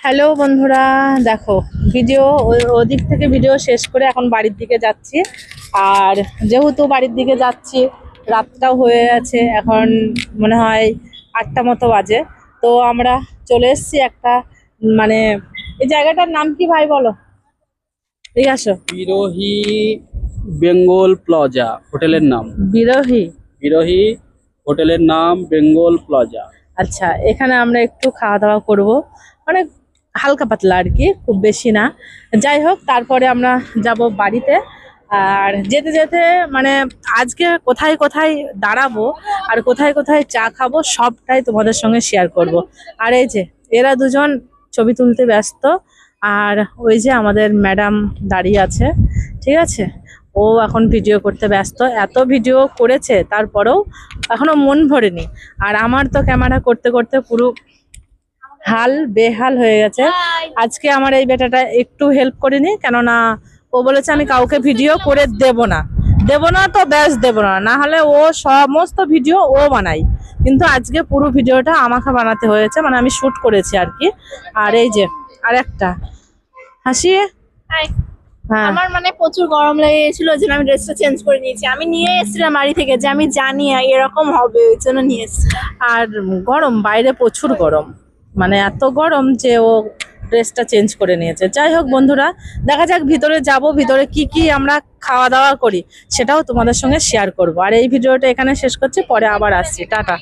Hello বন্ধুরা, দেখো video ওদিক থেকে ভিডিও শেষ করে এখন বাড়ির দিকে যাচ্ছি। আর যেহেতু বাড়ির দিকে যাচ্ছি, রাতটাও হয়ে আছে, এখন মনে হয় 8টা মতো বাজে। তো আমরা চলে এসেছি একটা, মানে এই জায়গাটার নাম কি ভাই বলো, ঠিক আসো। বিরোহী বেঙ্গল প্লাজা হোটেলের নাম। বিরোহী। বিরোহী হোটেলের নাম বেঙ্গল প্লাজা। আচ্ছা, এখানে আমরা একটু খাওয়া দাওয়া করব, মানে হালকা পাতলা আর কি, খুব বেশি না। যাই হোক, তারপরে আমরা যাব বাড়িতে। আর যেতে যেতে মানে আজকে কোথায় কোথায় দাঁড়াবো আর কোথায় কোথায় চা খাবো সবটাই তোমাদের সঙ্গে শেয়ার করব। আর এই যে এরা দুজন ছবি তুলতে ব্যস্ত, আর ওই যে আমাদের ম্যাডাম দাঁড়িয়ে আছে, ঠিক আছে। ও এখন ভিডিও করতে ব্যস্ত, এত ভিডিও করেছে তারপরেও এখনো মন ভরেনি। আর আমার তো ক্যামেরা করতে করতে পুরো হাল বেহাল হয়ে গেছে। আজকে আমার এই বেটাটা একটু হেল্প করেনি, কেননা ও বলেছে আমি কাউকে ভিডিও করে দেব না তো ব্যাস দেব না, না হলে ও সমস্ত ভিডিও ও বানাই। কিন্তু আজকে পুরো ভিডিওটা আমাকে বানাতে হয়েছে, মানে আমি শুট করেছি আর কি। আর এই যে আর একটা হাসি। হাই। হ্যাঁ, আমার মানে প্রচুর গরম লেগে গেছিল, ওই জন্য আমি ড্রেসটা চেঞ্জ করে নিয়েছি। আমি নিয়ে এসেছিলাম বাড়ি থেকে, যে আমি জানি এরকম হবে, ওই জন্য নিয়ে এসেছি। আর গরম, বাইরে প্রচুর গরম, মানে এত গরম যে ও ড্রেসটা চেঞ্জ করে নিয়েছে। যাই হোক বন্ধুরা, দেখা যাক ভিতরে যাব, ভিতরে কি কি আমরা খাওয়া দাওয়া করি সেটাও তোমাদের সঙ্গে শেয়ার করব। আর এই ভিডিওটা এখানে শেষ করছি, পরে আবার আসছি, টাটা।